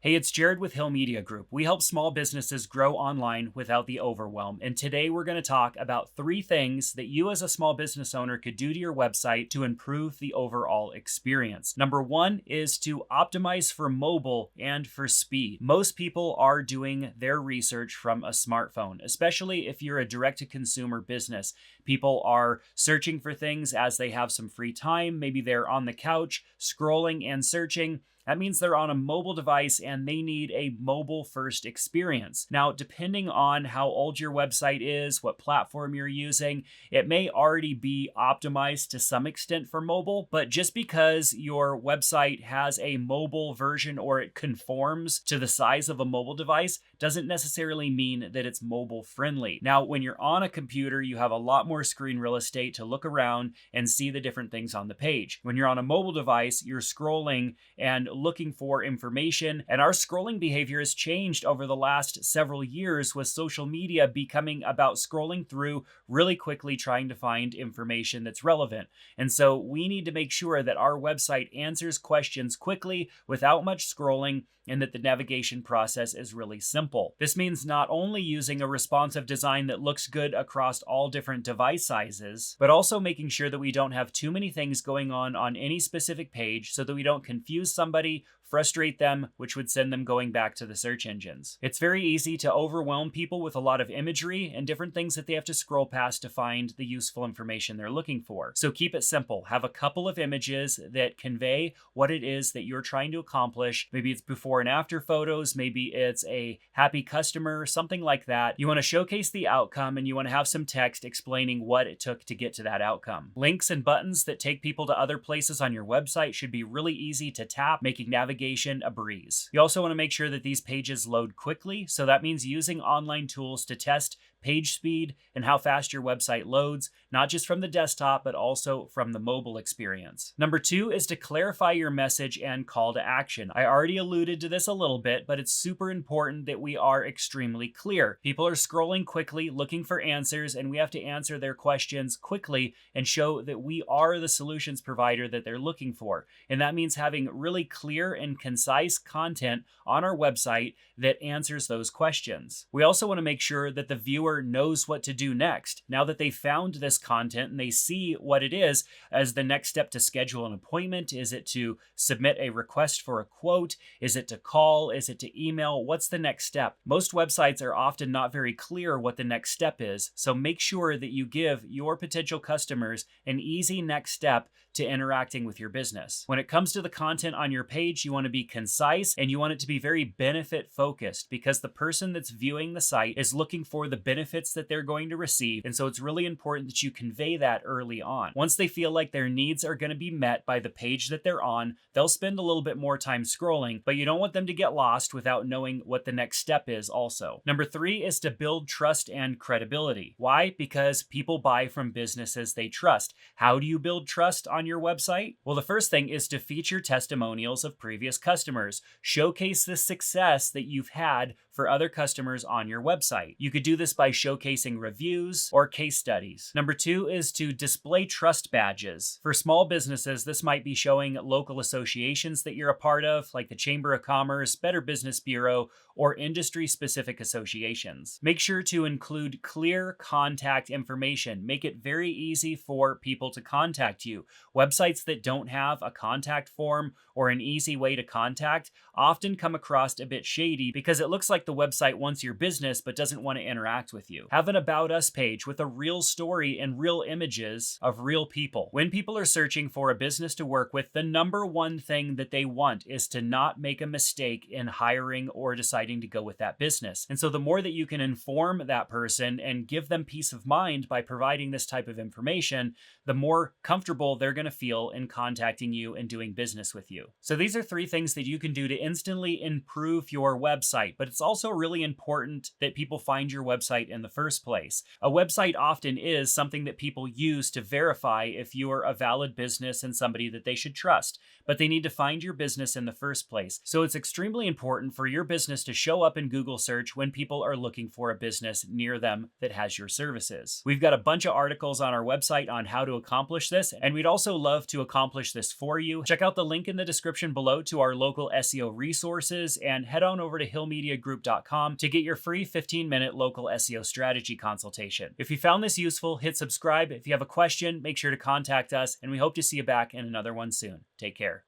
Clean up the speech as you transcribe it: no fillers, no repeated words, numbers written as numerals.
Hey, it's Jared with Hill Media Group. We help small businesses grow online without the overwhelm. And today we're going to talk about 3 things that you as a small business owner could do to your website to improve the overall experience. Number 1 is to optimize for mobile and for speed. Most people are doing their research from a smartphone, especially if you're a direct-to-consumer business. People are searching for things as they have some free time. Maybe they're on the couch scrolling and searching. That means they're on a mobile device and they need a mobile first experience. Now, depending on how old your website is, what platform you're using, it may already be optimized to some extent for mobile, but just because your website has a mobile version or it conforms to the size of a mobile device doesn't necessarily mean that it's mobile friendly. Now, when you're on a computer, you have a lot more screen real estate to look around and see the different things on the page. When you're on a mobile device, you're scrolling and looking for information, and our scrolling behavior has changed over the last several years, with social media becoming about scrolling through really quickly trying to find information that's relevant. And so we need to make sure that our website answers questions quickly without much scrolling, and that the navigation process is really simple. This means not only using a responsive design that looks good across all different device sizes, but also making sure that we don't have too many things going on any specific page so that we don't confuse somebody, frustrate them, which would send them going back to the search engines. It's very easy to overwhelm people with a lot of imagery and different things that they have to scroll past to find the useful information they're looking for. So keep it simple. Have a couple of images that convey what it is that you're trying to accomplish. Maybe it's before and after photos, maybe it's a happy customer, something like that. You want to showcase the outcome and you want to have some text explaining what it took to get to that outcome. Links and buttons that take people to other places on your website should be really easy to tap, making navigation a breeze. You also want to make sure that these pages load quickly, so that means using online tools to test page speed and how fast your website loads, not just from the desktop, but also from the mobile experience. Number 2 is to clarify your message and call to action. I already alluded to this a little bit, but it's super important that we are extremely clear. People are scrolling quickly, looking for answers, and we have to answer their questions quickly and show that we are the solutions provider that they're looking for. And that means having really clear and concise content on our website that answers those questions. We also want to make sure that the viewer knows what to do next. Now that they found this content and they see what it is as the next step to schedule an appointment, is it to submit a request for a quote? Is it to call? Is it to email? What's the next step? Most websites are often not very clear what the next step is, so make sure that you give your potential customers an easy next step to interacting with your business. When it comes to the content on your page, you want to be concise and you want it to be very benefit focused, because the person that's viewing the site is looking for the benefits that they're going to receive. And so it's really important that you convey that early on. Once they feel like their needs are going to be met by the page that they're on, they'll spend a little bit more time scrolling, but you don't want them to get lost without knowing what the next step is also. Number 3 is to build trust and credibility. Why? Because people buy from businesses they trust. How do you build trust on your website? Well, the first thing is to feature testimonials of previous customers. Showcase the success that you've had for other customers on your website. You could do this by showcasing reviews or case studies. Number 2 is to display trust badges. For small businesses, this might be showing local associations that you're a part of, like the Chamber of Commerce, Better Business Bureau, or industry-specific associations. Make sure to include clear contact information. Make it very easy for people to contact you. Websites that don't have a contact form or an easy way to contact often come across a bit shady because it looks like the website wants your business but doesn't want to interact with you. Have an About Us page with a real story and real images of real people. When people are searching for a business to work with, the number 1 thing that they want is to not make a mistake in hiring or deciding to go with that business. And so the more that you can inform that person and give them peace of mind by providing this type of information, the more comfortable they're going to feel in contacting you and doing business with you. So these are 3 things that you can do to instantly improve your website, but it's also also really important that people find your website in the first place. A website often is something that people use to verify if you are a valid business and somebody that they should trust, but they need to find your business in the first place. So it's extremely important for your business to show up in Google search when people are looking for a business near them that has your services. We've got a bunch of articles on our website on how to accomplish this, and we'd also love to accomplish this for you. Check out the link in the description below to our local SEO resources, and head on over to hillmediagroup.com to get your free 15-minute local SEO strategy consultation. If you found this useful, hit subscribe. If you have a question, make sure to contact us, and we hope to see you back in another one soon. Take care.